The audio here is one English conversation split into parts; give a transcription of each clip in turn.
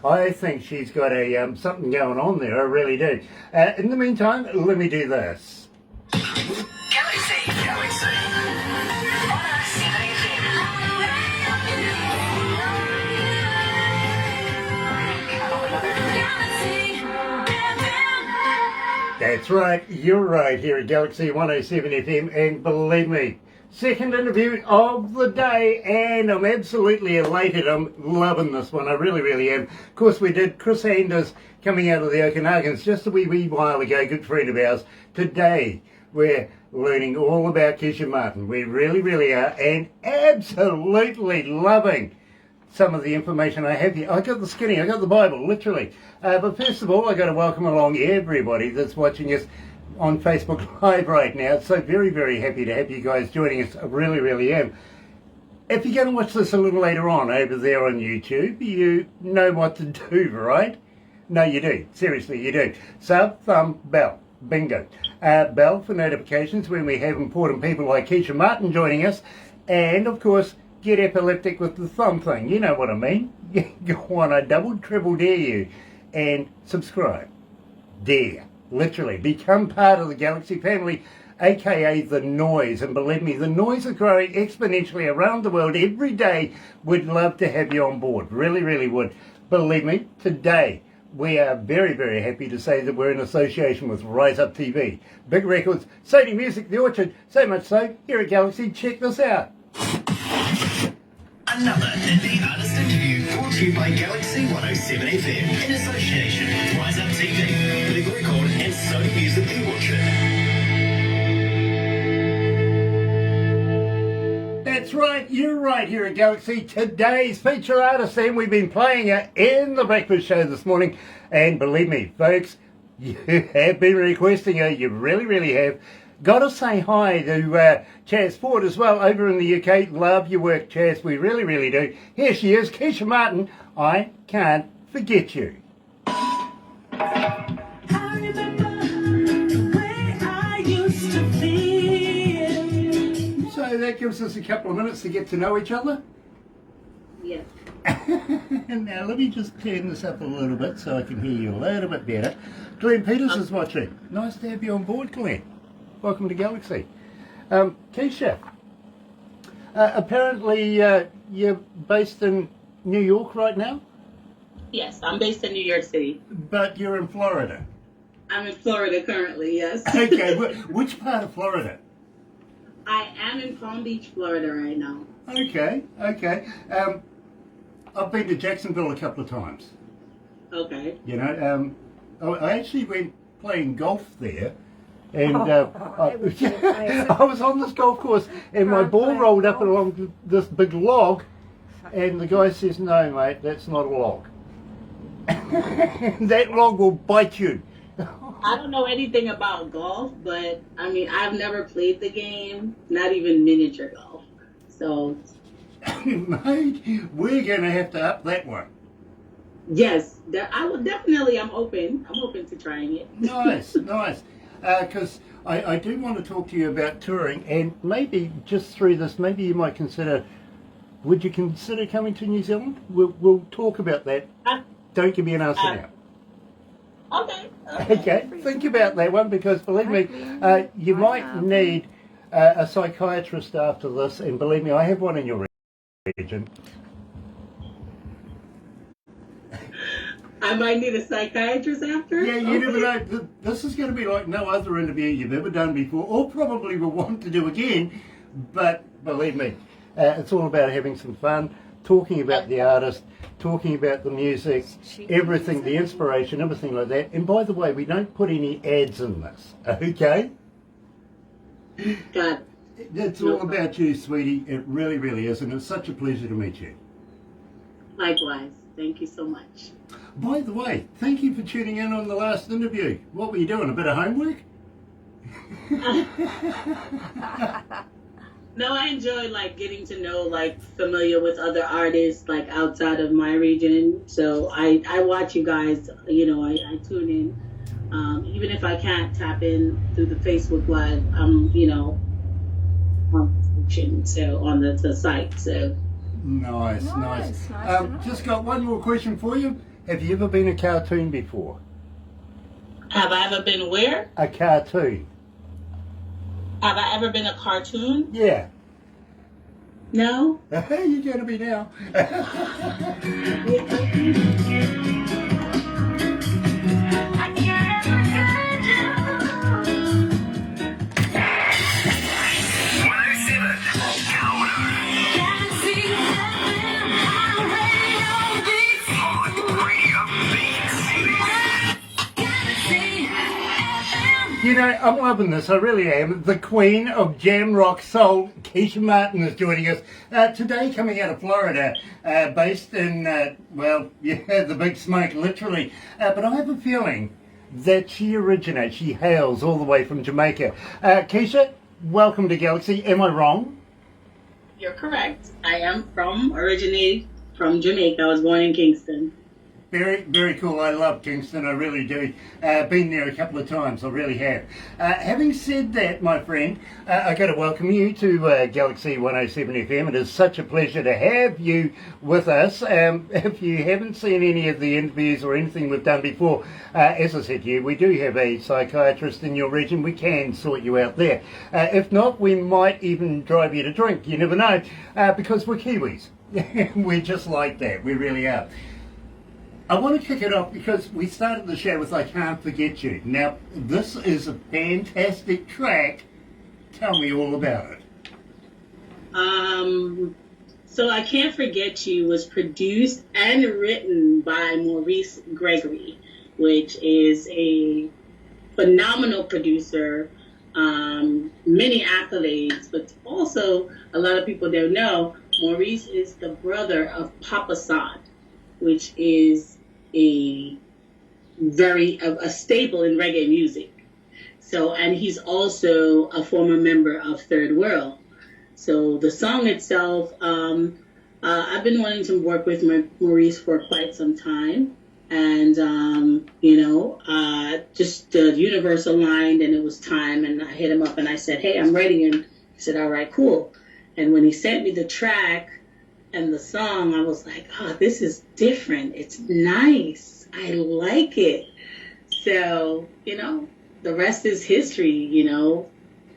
I think she's got a something going on there. I really do. In the meantime, let me do this. Galaxy 107fm. That's right. You're right here at Galaxy 107 FM, and believe me, second interview of the day, and I'm absolutely elated. I'm loving this one. I really, really am. Of course, we did Chris Anders coming out of the Okanagans just a wee while ago, good friend of ours. Today, we're learning all about Keisha Martin. We really, really are, and absolutely loving some of the information I have here. I got the skinny, I got the Bible, literally. But first of all, I got to welcome along everybody that's watching us on Facebook Live right now. So very, very happy to have you guys joining us. I really, really am. If you're going to watch this a little later on over there on YouTube, you know what to do, right? No, you do. Seriously, you do. Sub, thumb, bell. Bingo. Bell for notifications when we have important people like Keisha Martin joining us. And, of course, get epileptic with the thumb thing. You know what I mean. Go on, I double, triple dare you. And subscribe. Dare. Literally. Become part of the Galaxy family, aka the noise. And believe me, the noise is growing exponentially around the world every day. We'd love to have you on board. Really, really would. Believe me, today we are very, very happy to say that we're in association with Rise Up TV. Big Records, Sony Music, The Orchard, so much so, here at Galaxy, check this out. Another indie artist interview brought to you by Galaxy 107fm in association with Rise Up TV, Big Record and Sony Music The Orchard. That's right, you're right here at Galaxy. Today's feature artist, and we've been playing her in the breakfast show this morning. And believe me, folks, you have been requesting her. You really, really have. Got to say hi to Chaz Ford as well over in the UK. Love your work, Chaz. We really, really do. Here she is, Keisha Martin. I can't forget you. So that gives us a couple of minutes to get to know each other. Yeah. Now let me just turn this up a little bit so I can hear you a little bit better. Glenn Peters is watching. Nice to have you on board, Glenn. Welcome to Galaxy. Keisha, apparently you're based in New York right now? Yes, I'm based in New York City. But you're in Florida? I'm in Florida currently, yes. Okay, which part of Florida? I am in Palm Beach, Florida right now. Okay. I've been to Jacksonville a couple of times. Okay. You know, I actually went playing golf there. And I was on this golf course and my ball rolled up along this big log, and the guy says, "No, mate, that's not a log. That log will bite you." I don't know anything about golf, but I mean, I've never played the game, not even miniature golf. So, Mate, we're going to have to up that one. yes, I would definitely. I'm open to trying it. Nice. Because I do want to talk to you about touring, and maybe just through this, maybe you might would you consider coming to New Zealand? We'll talk about that. Don't give me an answer now. Okay, think about that one, because believe me, you might need a psychiatrist after this, and believe me, I have one in your region. I might need a psychiatrist after? Yeah, you never know. This is going to be like no other interview you've ever done before, or probably will want to do again. But believe me, it's all about having some fun, talking about the artist, talking about the music, everything, the inspiration, everything like that. And by the way, we don't put any ads in this, okay? Got it. It's all about you, sweetie. It really, really is. And it's such a pleasure to meet you. Likewise. Thank you so much. By the way, thank you for tuning in on the last interview. What were you doing, a bit of homework? No, I enjoy getting to know, familiar with other artists outside of my region. So I watch you guys, I tune in. Even if I can't tap in through the Facebook Live, I'm, on the site. So Nice. Nice to know. Just got one more question for you. Have you ever been a cartoon before? Have I ever been where? A cartoon. Have I ever been a cartoon? Yeah. No. You're going to be now. You know, I'm loving this, I really am. The queen of jam rock soul, Keisha Martin, is joining us today, coming out of Florida, based in, the big smoke, literally. But I have a feeling that she hails all the way from Jamaica. Keisha, welcome to Galaxy. Am I wrong? You're correct. I am originated from Jamaica. I was born in Kingston. Very, very cool. I love Kingston. I really do. Been there a couple of times. I really have. Having said that, my friend, I got to welcome you to Galaxy 107 FM. It is such a pleasure to have you with us. If you haven't seen any of the interviews or anything we've done before, as I said to you, we do have a psychiatrist in your region. We can sort you out there. If not, we might even drive you to drink. You never know, because we're Kiwis. We're just like that. We really are. I want to kick it off because we started the show with I Can't Forget You. Now, this is a fantastic track. Tell me all about it. So I Can't Forget You was produced and written by Maurice Gregory, which is a phenomenal producer, many accolades, but also a lot of people don't know, Maurice is the brother of Papa San, which is a staple in reggae music. So, and he's also a former member of Third World. So the song itself, I've been wanting to work with Maurice for quite some time. And, just the universe aligned and it was time. And I hit him up and I said, hey, I'm ready. And he said, all right, cool. And when he sent me the track, and the song, I was like, oh, this is different. It's nice. I like it. So, the rest is history,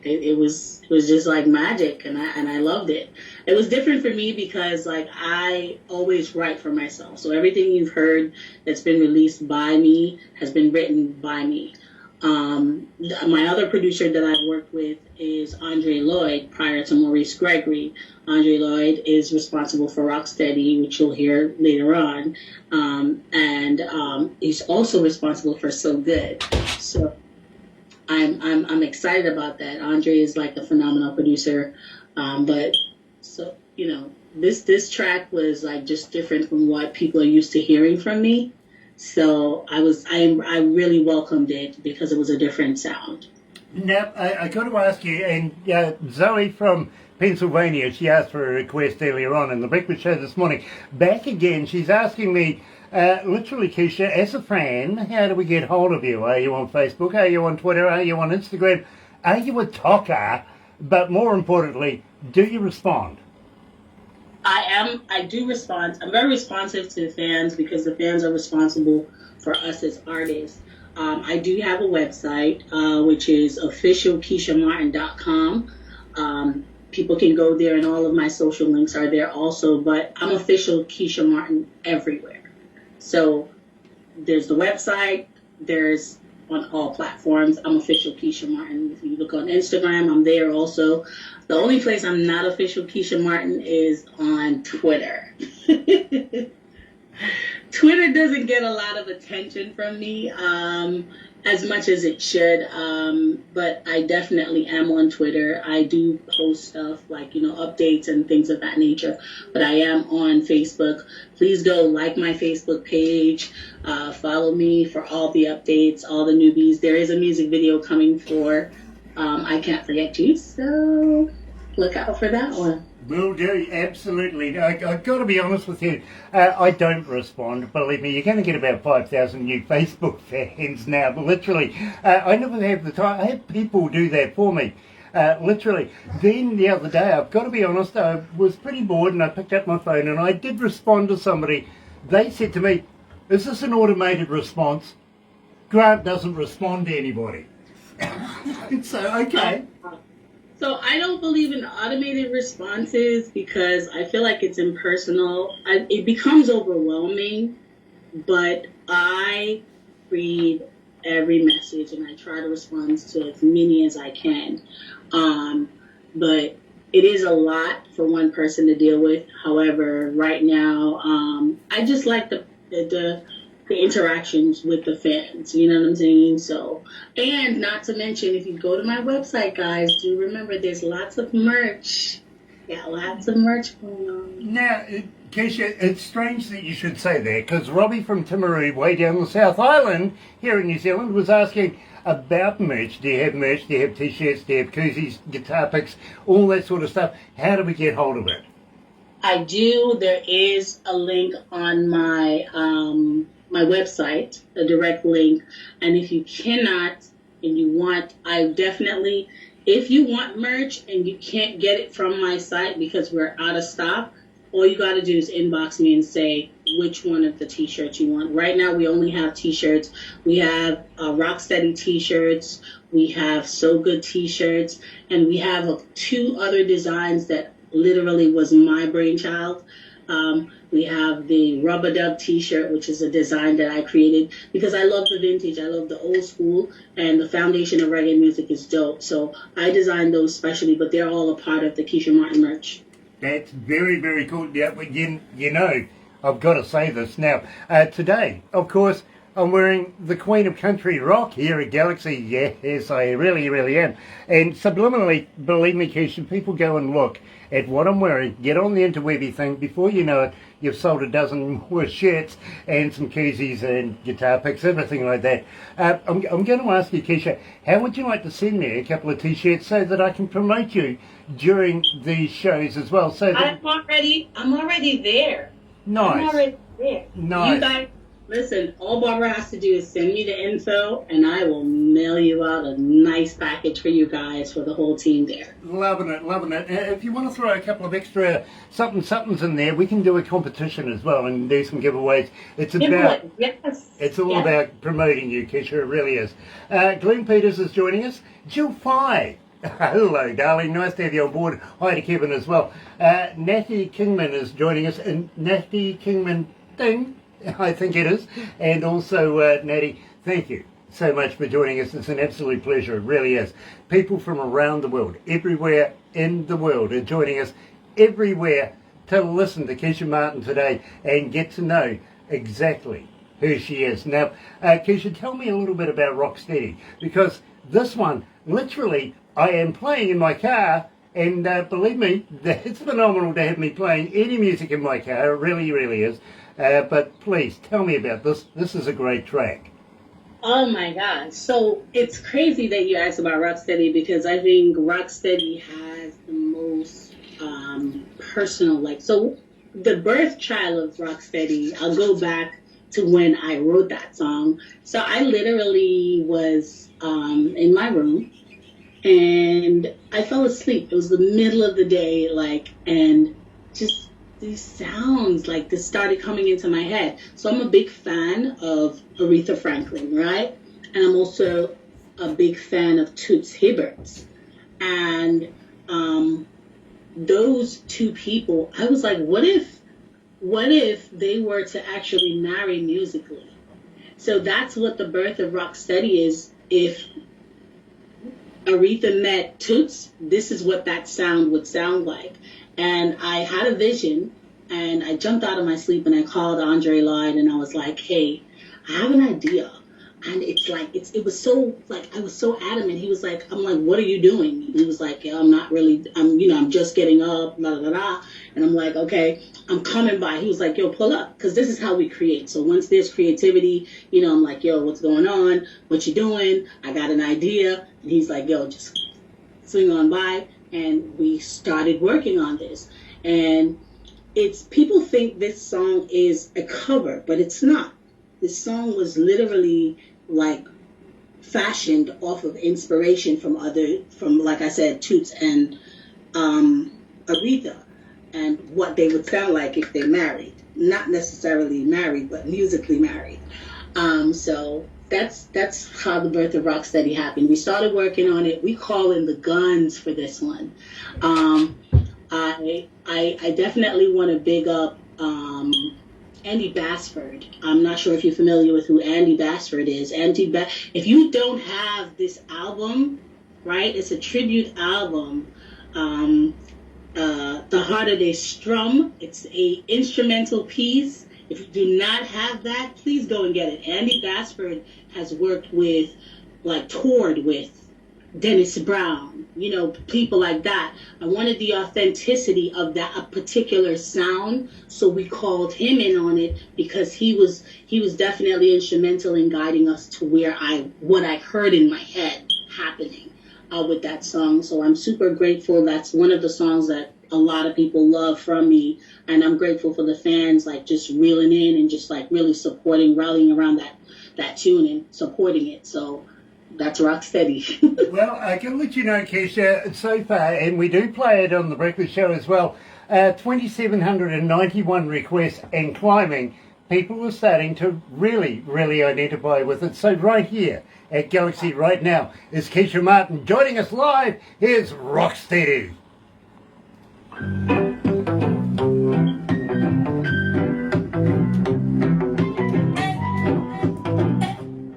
It was just like magic, and I loved it. It was different for me because, I always write for myself. So everything you've heard that's been released by me has been written by me. My other producer that I've worked with is Andre Lloyd, prior to Maurice Gregory. Andre Lloyd is responsible for Rocksteady, which you'll hear later on. And he's also responsible for So Good. So I'm excited about that. Andre is like a phenomenal producer. This track was just different from what people are used to hearing from me. So I really welcomed it because it was a different sound. Now, I got to ask you, and Zoe from Pennsylvania, she asked for a request earlier on in the breakfast show this morning. Back again, she's asking me, literally, Keisha, as a fan, how do we get hold of you? Are you on Facebook? Are you on Twitter? Are you on Instagram? Are you a talker? But more importantly, do you respond? I do respond. I'm very responsive to the fans because the fans are responsible for us as artists. I do have a website, which is officialkeishamartin.com. People can go there and all of my social links are there also, but I'm official Keisha Martin everywhere. So there's the website, there's on all platforms, I'm official Keisha Martin. If you look on Instagram, I'm there also. The only place I'm not official Keisha Martin is on Twitter. Twitter doesn't get a lot of attention from me as much as it should, but I definitely am on Twitter. I do post stuff like, updates and things of that nature, but I am on Facebook. Please go like my Facebook page, follow me for all the updates, all the newbies. There is a music video coming for I Can't Forget You, so look out for that one. Will do, absolutely. I've got to be honest with you, I don't respond. Believe me, you're going to get about 5,000 new Facebook fans now, but literally, I never have the time. I have people do that for me. Literally. Then the other day, I've got to be honest, I was pretty bored and I picked up my phone and I did respond to somebody. They said to me, is this an automated response? Grant doesn't respond to anybody. So, okay. So I don't believe in automated responses because I feel like it's impersonal. It becomes overwhelming, but I read every message and I try to respond to as many as I can. But it is a lot for one person to deal with. However, right now, I just like the interactions with the fans, you know what I'm saying? So, and not to mention, if you go to my website, guys, do remember there's lots of merch. Yeah, lots of merch going on. Now, Keisha, it's strange that you should say that because Robbie from Timaru, way down the South Island here in New Zealand, was asking about merch. Do you have merch? Do you have t-shirts? Do you have koozies, guitar picks, all that sort of stuff? How do we get hold of it? I do. There is a link on my my website, a direct link. And if you cannot and you want, I definitely, if you want merch and you can't get it from my site because we're out of stock, all you got to do is inbox me and say which one of the t-shirts you want. Right now, we only have t-shirts. We have Rocksteady t-shirts. We have So Good t-shirts. And we have 2 other designs that literally was my brainchild. We have the Rubber Dub t-shirt, which is a design that I created because I love the vintage. I love the old school, and the foundation of reggae music is dope. So I designed those specially, but they're all a part of the Keisha Martin merch. That's very, very cool. Yeah, but you know, I've got to say this now. Today, of course, I'm wearing the Queen of Country Rock here at Galaxy. Yes, I really, really am. And subliminally, believe me, Keisha, people go and look at what I'm wearing, get on the interwebby thing. Before you know it, you've sold a dozen more shirts and some koozies and guitar picks, everything like that. I'm going to ask you, Keisha, how would you like to send me a couple of t-shirts so that I can promote you during these shows as well? So that I'm already there. Nice. I'm already there. Nice. You guys, listen, all Barbara has to do is send me the info, and I will mail you out a nice package for you guys, for the whole team there. Loving it, loving it. If you want to throw a couple of extra somethings in there, we can do a competition as well and do some giveaways. It's about, it's all about promoting you, Keisha, it really is. Glenn Peters is joining us. Jill Pye. Hello, darling. Nice to have you on board. Hi to Kevin as well. Natty Kingman is joining us. And Natty Kingman Ding, I think it is. And also, Natty, thank you so much for joining us. It's an absolute pleasure. It really is. People from around the world, everywhere in the world, are joining us everywhere to listen to Keisha Martin today and get to know exactly who she is. Now, Keisha, tell me a little bit about Rocksteady, because this one, literally, I am playing in my car, and believe me, it's phenomenal to have me playing any music in my car. It really, really is. But please, tell me about this. This is a great track. Oh my gosh. So it's crazy that you asked about Rocksteady because I think Rocksteady has the most personal, so the birth child of Rocksteady, I'll go back to when I wrote that song. So I literally was in my room and I fell asleep. It was the middle of the day, and just these sounds this started coming into my head. So I'm a big fan of Aretha Franklin, right? And I'm also a big fan of Toots Hibbert. And those 2 people, I was like, what if they were to actually marry musically? So that's what the birth of Rocksteady is. If Aretha met Toots, this is what that sound would sound like. And I had a vision, and I jumped out of my sleep, and I called Andre Lloyd, and I was like, hey, I have an idea. And it was so, I was so adamant. He was like, I'm like, what are you doing? He was like, yeah, I'm just getting up, blah, blah, blah. And I'm like, okay, I'm coming by. He was like, yo, pull up, because this is how we create. So once there's creativity, I'm like, yo, what's going on? What you doing? I got an idea. And he's like, yo, just swing on by. And we started working on this. And people think this song is a cover, but it's not. This song was literally fashioned off of inspiration from like I said, Toots and Aretha, and what they would sound like if they married. Not necessarily married, but musically married. So that's how the birth of Rocksteady happened. We started working on it. We call in the guns for this one. I definitely want to big up Andy Basford. I'm not sure if you're familiar with who Andy Basford is. If you don't have this album, right? It's a tribute album. The Harder They Strum. It's a instrumental piece. If you do not have that, please go and get it. Andy Basford has toured with Dennis Brown, people like that. I wanted the authenticity of that particular sound, so we called him in on it because he was definitely instrumental in guiding us to what I heard in my head happening with that song. So I'm super grateful. That's one of the songs that a lot of people love from me, and I'm grateful for the fans just reeling in and just really supporting, rallying around that tune and supporting it. So that's Rocksteady. Well, I can let you know, Keisha, so far, and we do play it on the Breakfast Show as well, 2,791 requests and climbing. People are starting to really, really identify with it. So right here at Galaxy right now is Keisha Martin joining us live. Here's Rocksteady.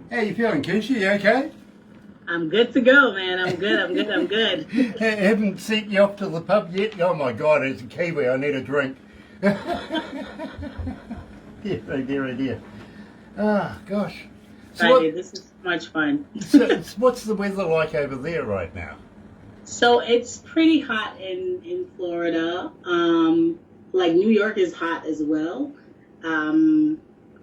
How you feeling, Keisha? You okay? I'm good to go, man. I'm good. Haven't sent you off to the pub yet? Oh my God, as a Kiwi, I need a drink. Dear. Ah, gosh. So this is much fun. So what's the weather like over there right now? So it's pretty hot in Florida. New York is hot as well.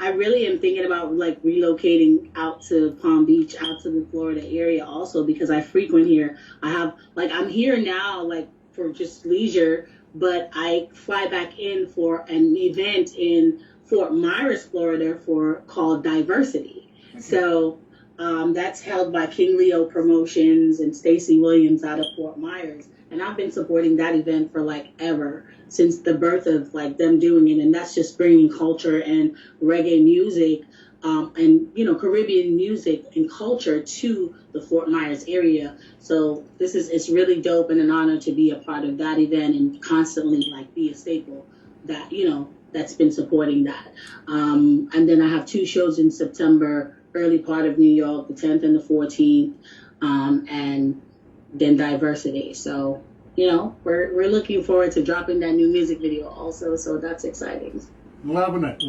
I really am thinking about relocating out to Palm Beach, out to the Florida area also, because I frequent here. I'm here now for just leisure, but I fly back in for an event in Fort Myers, Florida called Diversity. Okay. So that's held by King Leo Promotions and Stacey Williams out of Fort Myers. And I've been supporting that event for ever, since the birth of them doing it. And that's just bringing culture and reggae music and Caribbean music and culture to the Fort Myers area. So it's really dope and an honor to be a part of that event and constantly be a staple that that's been supporting that. And then I have 2 shows in September, early part of New York, the 10th and the 14th, and then Diversity. So we're looking forward to dropping that new music video also, so that's exciting. Loving it.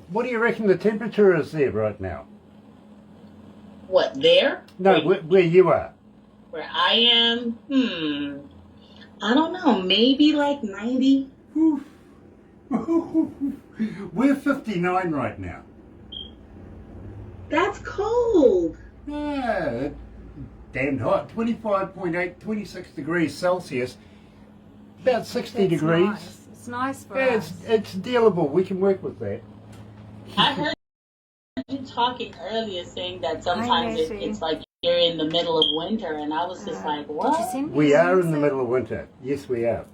What do you reckon the temperature is there right now? What, there? No, where you are. Where I am? I don't know, maybe 90. We're 59 right now. That's cold. Yeah, damned hot. 25.8, 26 degrees Celsius, about 60 degrees. Nice. It's nice for Yeah, us. it's dealable. We can work with that. I heard you talking earlier saying that sometimes Hi, Nancy. it's like you're in the middle of winter, and I was just like, Did you what? send me We are in the something? middle of winter. Yes, we are.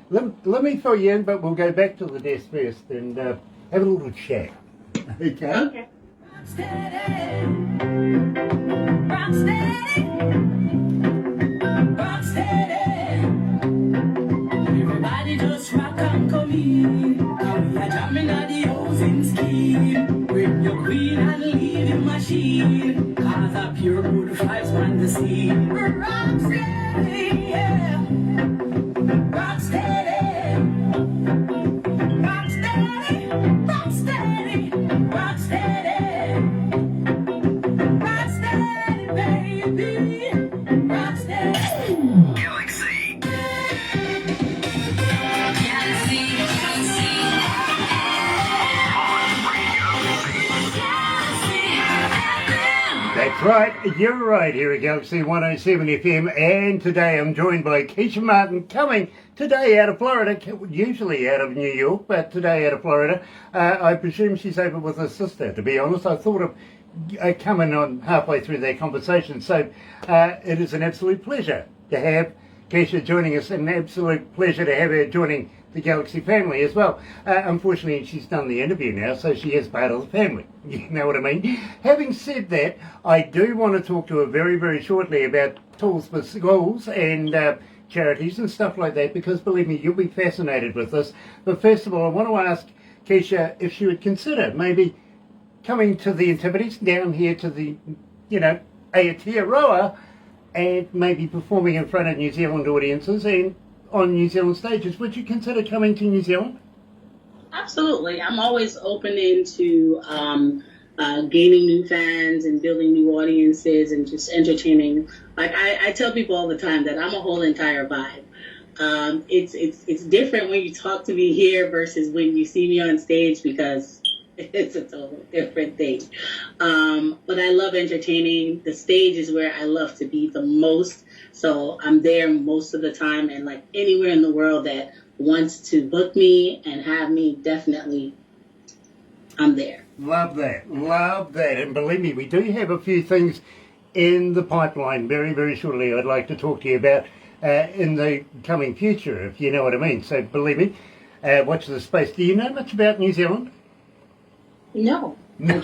Let me fill you in, but we'll go back to the desk first and have a little chat. Okay? Okay. Everybody just rock and come in. Come here, jamming at the housing scheme. Bring your queen and leave the machine. Cause a pure good vibes on the scene. Rock steady, yeah. Rock steady. Rock steady. Rock steady. Rock steady. Rock steady, baby. Rock steady. Galaxy. That's right, you're right here at Galaxy 107 FM, and today I'm joined by Keisha Martin, coming today out of Florida, usually out of New York, but today out of Florida. I presume she's over with her sister. To be honest, I thought of coming on halfway through their conversation, so it is an absolute pleasure to have Keisha joining us, an absolute pleasure to have her joining the Galaxy family as well. Unfortunately, she's done the interview now, so she is part of the family. You know what I mean? Having said that, I do want to talk to her very, very shortly about tools for schools and charities and stuff like that, because believe me, you'll be fascinated with this. But first of all, I want to ask Keisha if she would consider maybe coming to the Antipodes, down here to the, Aotearoa, and maybe performing in front of New Zealand audiences and on New Zealand stages. Would you consider coming to New Zealand? Absolutely. I'm always open into gaining new fans and building new audiences and just entertaining. Like I tell people all the time that I'm a whole entire vibe. It's different when you talk to me here versus when you see me on stage, because it's a total different thing. But I love entertaining. The stage is where I love to be the most. So I'm there most of the time, and like anywhere in the world that wants to book me and have me, definitely I'm there. Love that. Love that. And believe me, we do have a few things in the pipeline very, very shortly I'd like to talk to you about in the coming future, if you know what I mean. So believe me, watch the space. Do you know much about New Zealand? No. No.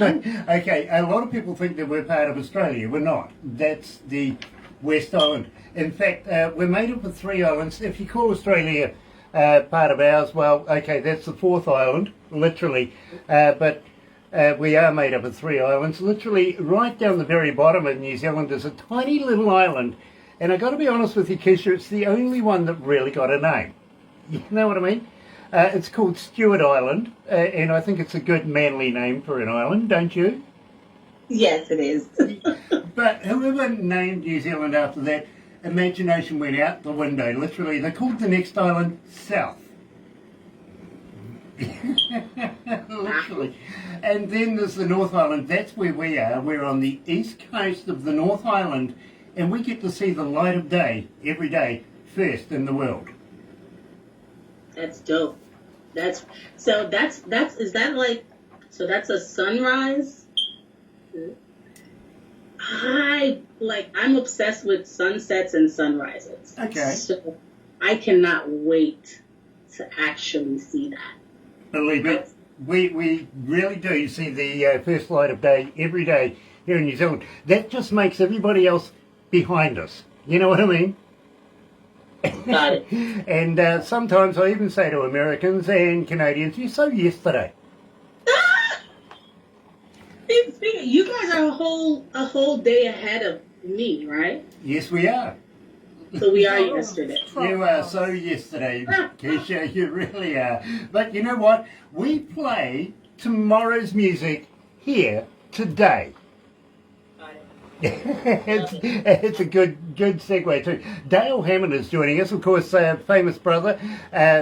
Okay, a lot of people think that we're part of Australia. We're not. That's the West Island. In fact, we're made up of 3 islands. If you call Australia part of ours, well, okay, that's the 4th island, literally. But we are made up of 3 islands. Literally, right down the very bottom of New Zealand is a tiny little island. And I've got to be honest with you, Keisha, it's the only one that really got a name. You know what I mean? It's called Stewart Island, and I think it's a good manly name for an island, don't you? Yes, it is. But whoever named New Zealand after that, imagination went out the window. Literally, they called the next island South. Literally. And then there's the North Island. That's where we are. We're on the east coast of the North Island, and we get to see the light of day every day, first in the world. That's dope. That's a sunrise? I'm obsessed with sunsets and sunrises. Okay. So I cannot wait to actually see that. Believe me, we really do see the first light of day every day here in New Zealand. That just makes everybody else behind us. You know what I mean? Got it. And sometimes I even say to Americans and Canadians, "You saw yesterday." You guys are a whole day ahead of me, right? Yes, we are. So we are yesterday. You are so yesterday, Keisha. You really are. But you know what? We play tomorrow's music here today. It's a good segue too. Dale Hammond is joining us, of course, famous brother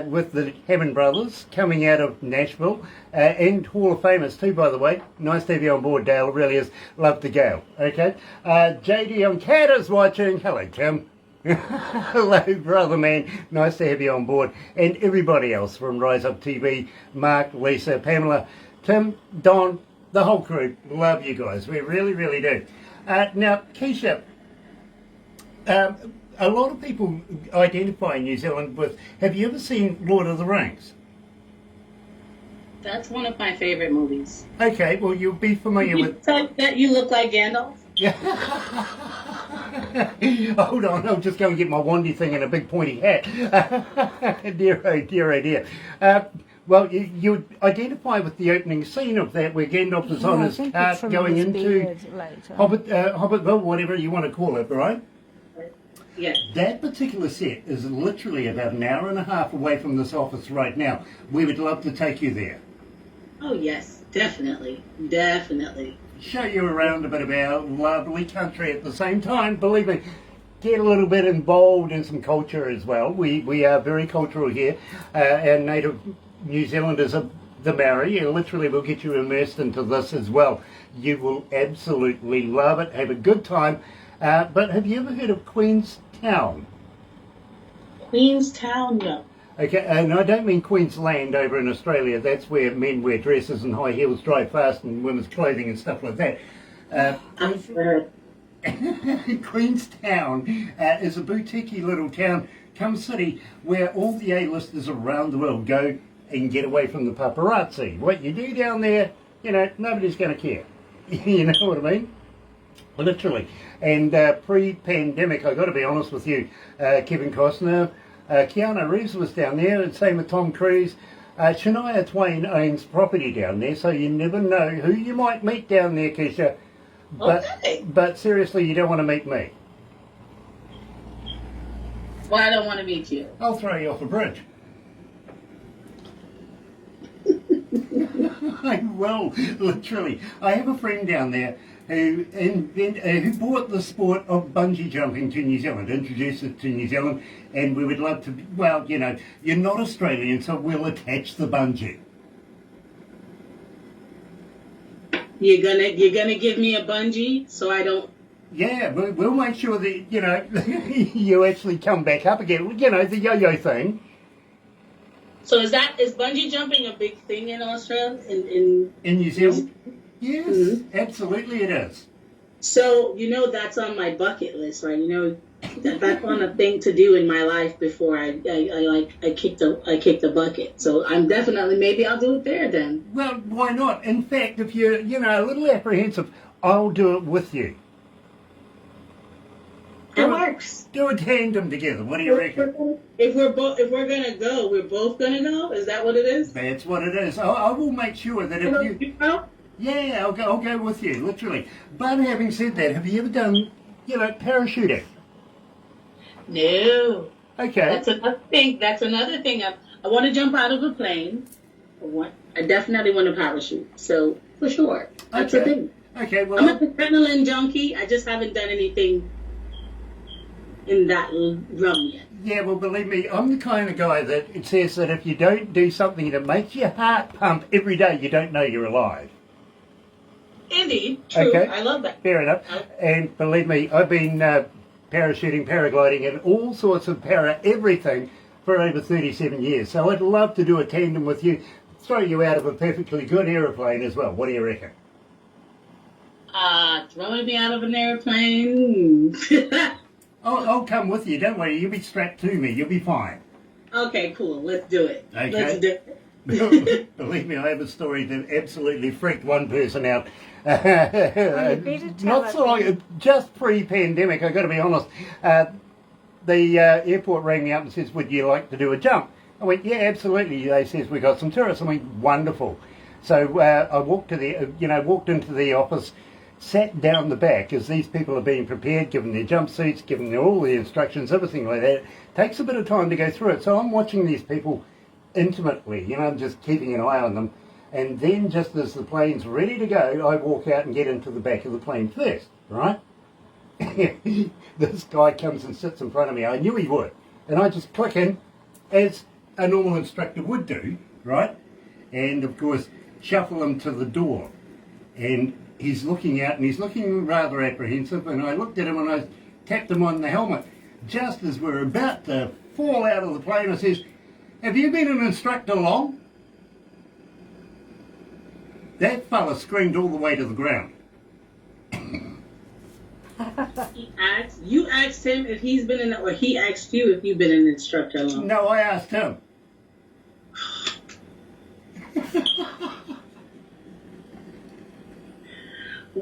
with the Hammond brothers, coming out of Nashville, and Hall of Famers too, by the way. Nice to have you on board, Dale. It really is. Love to go. Okay. JD on Canada's watching. Hello, Tim. Hello, brother man. Nice to have you on board. And everybody else from Rise Up TV, Mark, Lisa, Pamela, Tim, Don, the whole crew. Love you guys. We really, really do. Now, Keisha, a lot of people identify New Zealand with, have you ever seen Lord of the Rings? That's one of my favorite movies. Okay, well, you'll be familiar with... That you look like Gandalf? Yeah. Hold on, I'll just go and get my wandy thing and a big pointy hat. Dear, oh dear. Well, you identify with the opening scene of that where Gandalf is on his cart going into Hobbitville, whatever you want to call it, right? Yes. That particular set is literally about an hour and a half away from this office right now. We would love to take you there. Oh, yes, definitely. Definitely. Show you around a bit of our lovely country at the same time. Believe me, get a little bit involved in some culture as well. We are very cultural here. Our native New Zealanders are the Maori, and literally we'll get you immersed into this as well. You will absolutely love it, have a good time. But have you ever heard of Queenstown? Queenstown, no. Okay, and I don't mean Queensland over in Australia. That's where men wear dresses and high heels, drive fast, and women's clothing and stuff like that. I've heard. Queenstown is a boutiquey little town, cum city, where all the A-listers around the world go and get away from the paparazzi. What you do down there, you know, nobody's going to care. You know what I mean? Literally. And pre-pandemic, I've got to be honest with you, Kevin Costner, Keanu Reeves was down there, and same with Tom Cruise. Shania Twain owns property down there, so you never know who you might meet down there, Keisha. But seriously, you don't want to meet me. Well, I don't want to meet you. I'll throw you off a bridge. I will, literally. I have a friend down there who brought the sport of bungee jumping to New Zealand, introduced it to New Zealand, and we would love to, well, you know, you're not Australian, so we'll attach the bungee. You're gonna give me a bungee so I don't. Yeah, we'll make sure that, you know, you actually come back up again. You know, the yo-yo thing. So is bungee jumping a big thing in Australia? In New Zealand? Yes, absolutely it is. So, you know, that's on my bucket list, right? You know, that's on a thing to do in my life before I kick the bucket. So I'm definitely, maybe I'll do it there then. Well, why not? In fact, if you're, you know, a little apprehensive, I'll do it with you. It works. Do a tandem together. What do you reckon? If we're gonna go, we're both gonna go. Is that what it is? That's what it is. I will make sure that if you. Yeah, I'll go with you, literally. But having said that, have you ever done, you know, parachuting? No. Okay. That's another thing. I want to jump out of a plane. I definitely want to parachute. So for sure, that's a thing. Okay. Well, I'm an adrenaline junkie. I just haven't done anything in that realm yet. Yeah, well, believe me, I'm the kind of guy that it says that if you don't do something that makes your heart pump every day, you don't know you're alive. Indeed, true. Okay. I love that. Fair enough. And believe me, I've been parachuting, paragliding, and all sorts of everything for over 37 years. So I'd love to do a tandem with you, throw you out of a perfectly good aeroplane as well. What do you reckon? Throwing me out of an airplane. I'll come with you. Don't worry. You'll be strapped to me. You'll be fine. Okay, cool. Let's do it. Okay. Let's do it. Believe me, I have a story that absolutely freaked one person out. Not so long, just pre-pandemic, I've got to be honest. The airport rang me up and says, would you like to do a jump? I went, yeah, absolutely. They says, we got some tourists. I went, wonderful. So I walked into the office, sat down the back as these people are being prepared, given their jumpsuits, given them all the instructions, everything like that. It takes a bit of time to go through it. So I'm watching these people intimately, you know, I'm just keeping an eye on them. And then just as the plane's ready to go, I walk out and get into the back of the plane first, right? This guy comes and sits in front of me. I knew he would. And I just click in, as a normal instructor would do, right? And of course, shuffle him to the door. And he's looking out and he's looking rather apprehensive. And I looked at him and I tapped him on the helmet. Just as we're about to fall out of the plane, I says, have you been an instructor long? That fella screamed all the way to the ground. You asked him if he's been or he asked you if you've been an instructor long. No, I asked him.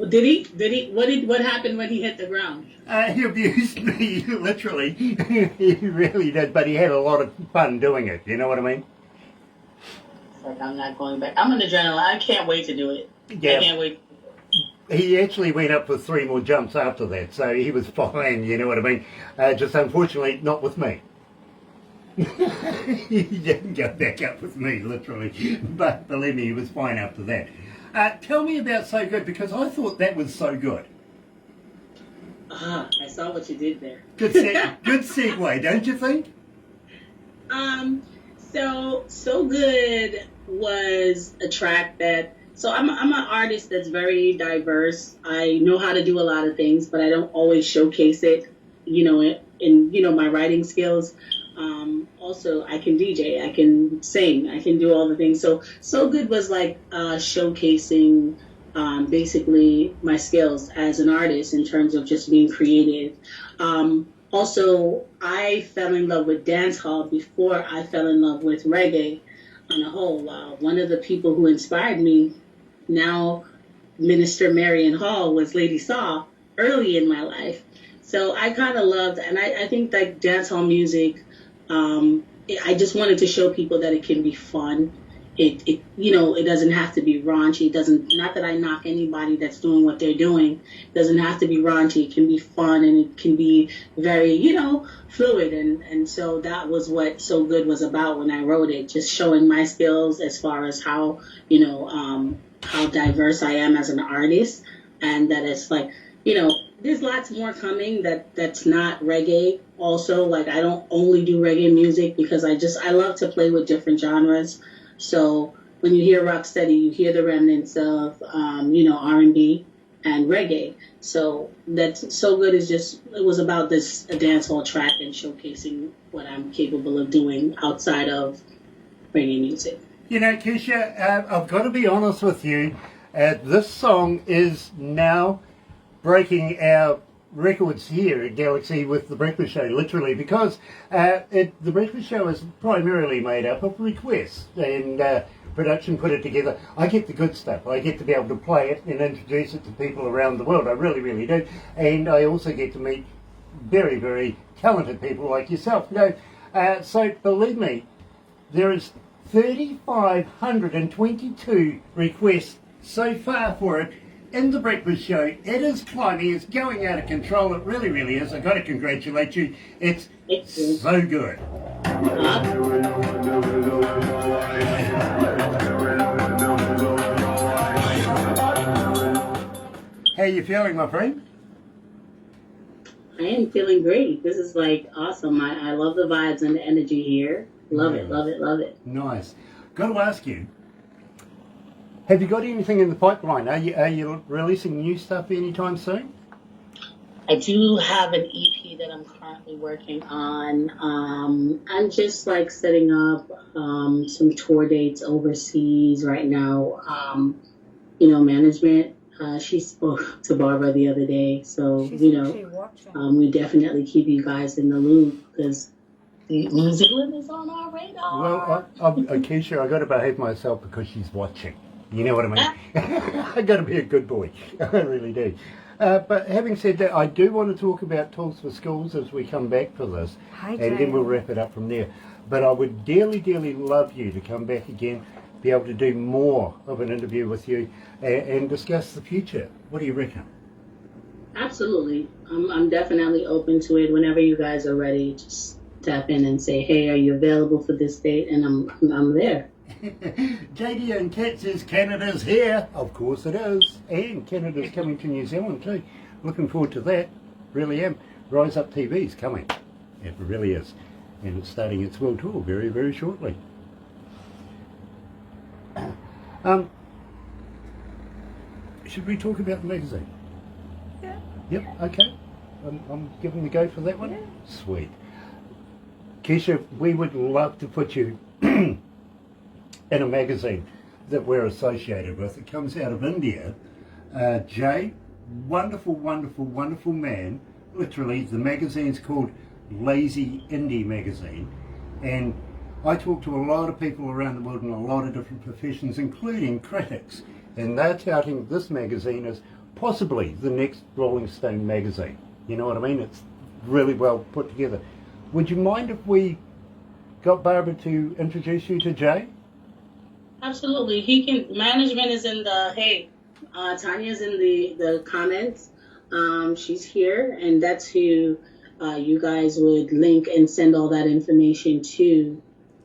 Did he? What happened when he hit the ground? He abused me, literally. He really did, but he had a lot of fun doing it. You know what I mean? It's like, I'm not going back. I'm an adrenaline. I can't wait to do it. Yeah. I can't wait. He actually went up for 3 more jumps after that, so he was fine, you know what I mean? Just unfortunately, not with me. He didn't go back up with me, literally. But believe me, he was fine after that. Tell me about So Good, because I thought that was so good. I saw what you did there. Good segue, don't you think? So good. was a track that, so I'm an artist that's very diverse. I know how to do a lot of things, but I don't always showcase it, in my writing skills. Also, I can DJ, I can sing, I can do all the things. So Good was like showcasing basically my skills as an artist in terms of just being creative. Also, I fell in love with dancehall before I fell in love with reggae on a whole. One of the people who inspired me, now Minister Marion Hall, was Lady Saw early in my life. So I kind of loved, and I think like dancehall music, I just wanted to show people that it can be fun. It doesn't have to be raunchy. It doesn't, not that I knock anybody that's doing what they're doing. It doesn't have to be raunchy. It can be fun, and it can be very, fluid. And so that was what So Good was about when I wrote it, just showing my skills as far as how diverse I am as an artist, and that it's like, there's lots more coming that's not reggae. Also, like, I don't only do reggae music because I love to play with different genres. So when you hear rocksteady, you hear the remnants of R&B and reggae. So that's So Good is it was about this a dancehall track and showcasing what I'm capable of doing outside of reggae music. Keisha, I've got to be honest with you. This song is now breaking our records here at Galaxy with The Breakfast Show, literally, because The Breakfast Show is primarily made up of requests, and production put it together. I get the good stuff. I get to be able to play it and introduce it to people around the world. I really, really do. And I also get to meet very, very talented people like yourself. So believe me, there is 3,522 requests so far for it in The Breakfast Show. It is climbing, it's going out of control, it really, really is. I've got to congratulate you. It's so good. How are you feeling, my friend? I am feeling great. This is like awesome. I love the vibes and the energy here. Love it, love it, love it. Nice. Got to ask you, have you got anything in the pipeline? Are you releasing new stuff anytime soon? I do have an EP that I'm currently working on. I'm just like setting up some tour dates overseas right now. Management. She spoke to Barbara the other day, so we definitely keep you guys in the loop because New Zealand is on our radar. Well, Keisha, I got to behave myself because she's watching. You know what I mean? I got to be a good boy. I really do. But having said that, I do want to talk about Tools for Schools as we come back for this. Hi, and then we'll wrap it up from there. But I would dearly, dearly love you to come back again, be able to do more of an interview with you and discuss the future. What do you reckon? Absolutely. I'm definitely open to it. Whenever you guys are ready, just tap in and say, hey, are you available for this date? And I'm there. JD and Kat says Canada's here. Of course it is. And Canada's coming to New Zealand too. Looking forward to that. Really am. Rise Up TV's coming. It really is. And it's starting its world tour very, very shortly. Should we talk about the magazine? Yeah. Yep, okay. I'm giving the go for that one. Yeah. Sweet. Keisha, we would love to put you in a magazine that we're associated with. It comes out of India. Jay, wonderful, wonderful, wonderful man. Literally, the magazine's called Lazy Indie Magazine. And I talk to a lot of people around the world in a lot of different professions, including critics. And they're touting this magazine as possibly the next Rolling Stone magazine. You know what I mean? It's really well put together. Would you mind if we got Barbara to introduce you to Jay? Absolutely. Management is in Tanya's in the comments. She's here, and that's who you guys would link and send all that information to.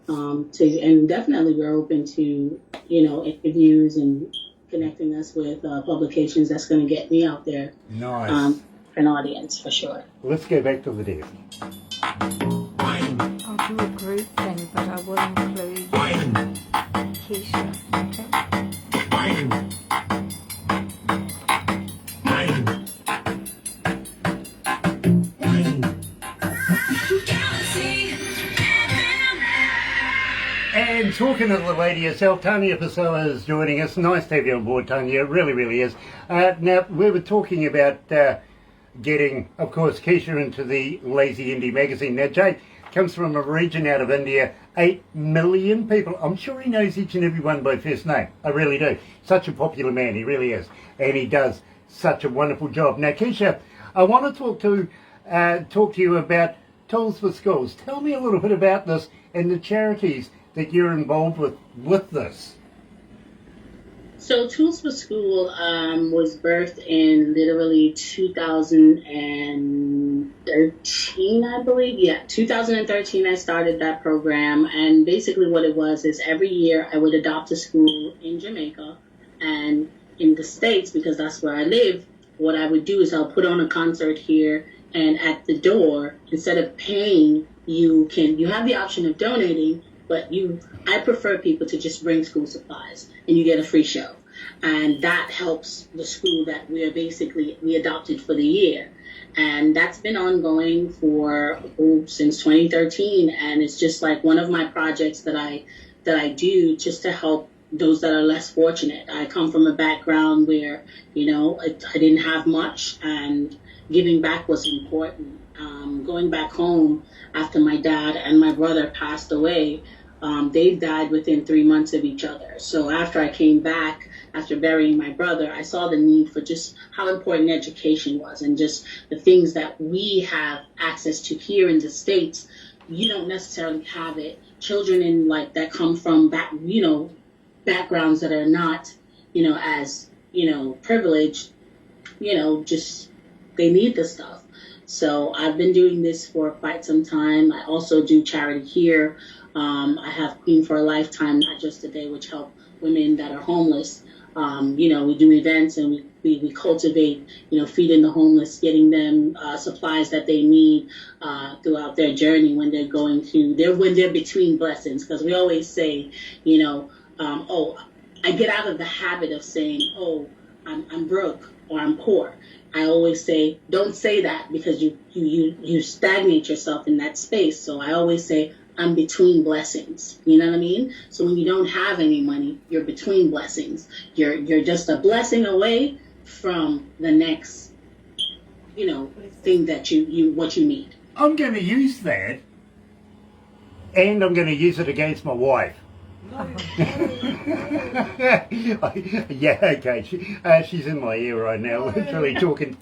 And definitely we're open to, interviews and connecting us with publications that's going to get me out there. Nice. For an audience, for sure. Let's go back to the desk. I'll do a group thing, but I will include Keisha talking to the lady herself. Tanya Pessoa is joining us. Nice to have you on board, Tanya. It really, really is. Now, we were talking about getting, of course, Keisha into the Lazy Indie magazine. Now, Jay comes from a region out of India, 8 million people. I'm sure he knows each and every one by first name. I really do. Such a popular man, he really is. And he does such a wonderful job. Now, Keisha, I want to talk to you about Tools for Schools. Tell me a little bit about this and the charities that you're involved with this. So Tools for School was birthed in literally 2013, I believe. Yeah, 2013 I started that program, and basically what it was is every year I would adopt a school in Jamaica, and in the States, because that's where I live, what I would do is I'll put on a concert here, and at the door, instead of paying, you have the option of donating, but I prefer people to just bring school supplies, and you get a free show. And that helps the school that we adopted for the year. And that's been ongoing since 2013. And it's just like one of my projects that I do just to help those that are less fortunate. I come from a background where, I didn't have much, and giving back was important. Going back home after my dad and my brother passed away, they died within 3 months of each other. So after I came back, after burying my brother, I saw the need for just how important education was, and just the things that we have access to here in the States. You don't necessarily have it. Children that come from backgrounds that are not, as, privileged, just they need the stuff. So I've been doing this for quite some time. I also do charity here. I have Queen for a Lifetime, Not Just a Day, which help women that are homeless. We do events, and we cultivate, feeding the homeless, getting them supplies that they need throughout their journey when they're between blessings. Because we always say, I get out of the habit of saying, I'm broke or I'm poor. I always say, don't say that, because you stagnate yourself in that space. So I always say, I'm between blessings. You know what I mean? So when you don't have any money, you're between blessings. You're just a blessing away from the next, thing that what you need. I'm going to use that, and I'm going to use it against my wife. Yeah, okay. She's in my ear right now, literally talking.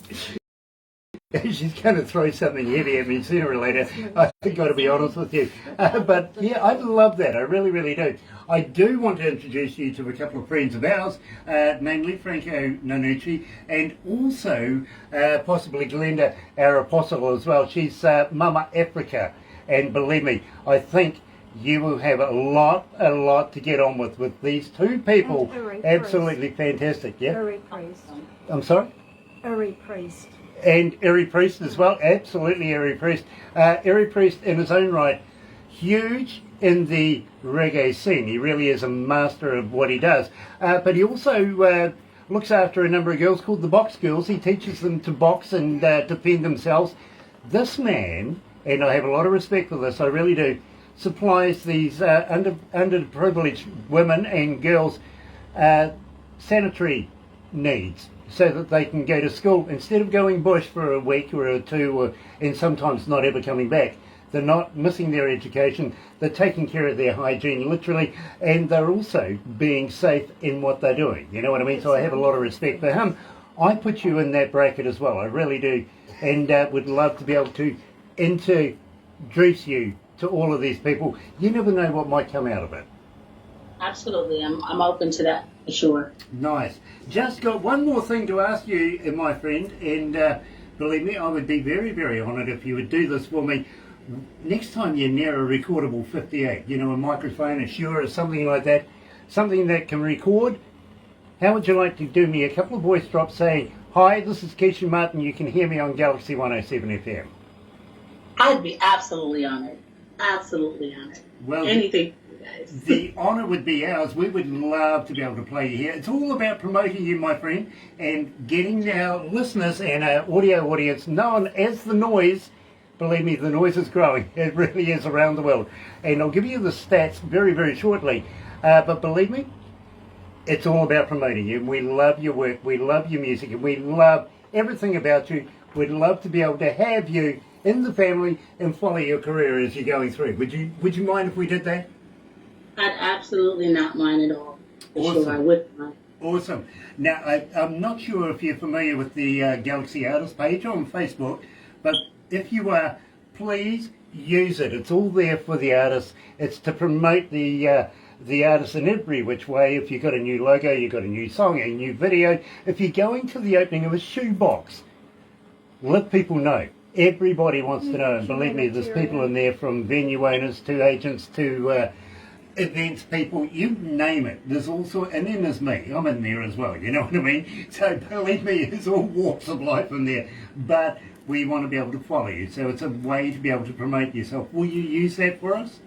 She's going to throw something heavy at me sooner or later. I've got to be honest with you. But yeah, I love that. I really, really do. I do want to introduce you to a couple of friends of ours, namely Franco Nanucci, and also possibly Glenda, our apostle as well. She's Mama Africa. And believe me, I think you will have a lot to get on with these two people. Absolutely fantastic, yeah? Very Priest. I'm sorry? Very Priest. And Eri Priest as well, absolutely Eri Priest. Eri Priest in his own right, huge in the reggae scene. He really is a master of what he does. But he also looks after a number of girls called the Box Girls. He teaches them to box and defend themselves. This man, and I have a lot of respect for this, I really do, supplies these underprivileged women and girls sanitary needs, so that they can go to school instead of going bush for a week or two, and sometimes not ever coming back. They're not missing their education, they're taking care of their hygiene literally, and they're also being safe in what they're doing. You know what I mean? So I have a lot of respect for him. I put you in that bracket as well, I really do, and would love to be able to introduce you to all of these people. You never know what might come out of it. Absolutely, I'm open to that for sure. Nice. Just got one more thing to ask you, my friend, and believe me, I would be very, very honoured if you would do this for me. Next time you're near a recordable 58, a microphone, a Shure or something like that, something that can record, how would you like to do me a couple of voice drops saying, "Hi, this is Keisha Martin, you can hear me on Galaxy 107 FM." I'd be absolutely honoured. Absolutely honoured. Well, anything, guys. The honour would be ours. We would love to be able to play you here. It's all about promoting you, my friend, and getting our listeners and our audio audience known as The Noise believe me, the noise is growing. It really is around the world. And I'll give you the stats very, very shortly. But believe me, it's all about promoting you. We love your work, we love your music, and we love everything about you. We'd love to be able to have you in the family and follow your career as you're going through. Would you mind if we did that? I'd absolutely not mind at all. Awesome. Sure, I would mind. Awesome. Now, I'm not sure if you're familiar with the Galaxy Artist page on Facebook, but if you are, please use it. It's all there for the artists. It's to promote the artists in every which way. If you've got a new logo, you've got a new song, a new video. If you're going to the opening of a shoebox, let people know. Everybody wants to know, and believe me, there's people in there from venue owners to agents to events people, you name it. There's also, and then there's me. I'm in there as well, you know what I mean? So believe me, there's all walks of life in there. But we want to be able to follow you, so it's a way to be able to promote yourself. Will you use that for us?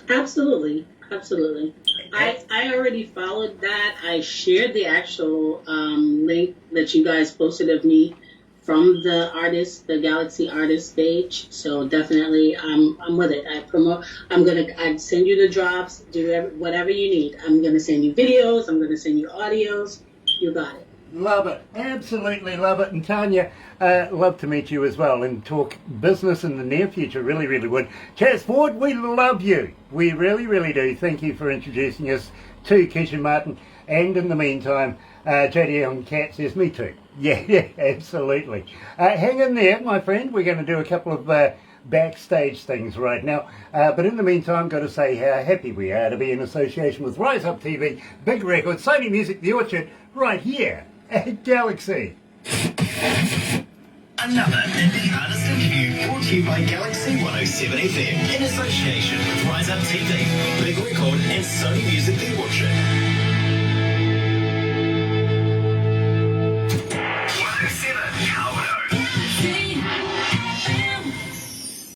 Absolutely. Absolutely. I already followed that. I shared the actual link that you guys posted of me from the Galaxy Artist page. So definitely, I'm with it. I'd send you the drops, whatever you need. I'm gonna send you videos. I'm gonna send you audios. You got it. Love it. Absolutely love it. And Tanya, love to meet you as well and talk business in the near future. Really, really would. Chaz Ford, we love you. We really, really do. Thank you for introducing us to Keisha Martin. And in the meantime, JD on Cat says, me too. Yeah, absolutely. Hang in there, my friend. We're going to do a couple of backstage things right now. But in the meantime, got to say how happy we are to be in association with Rise Up TV, Big Record, Sony Music, The Orchard, right here at Galaxy. Another indie artist interview brought to you by Galaxy 107 FM in association with Rise Up TV, Big Record, and Sony Music, The Orchard.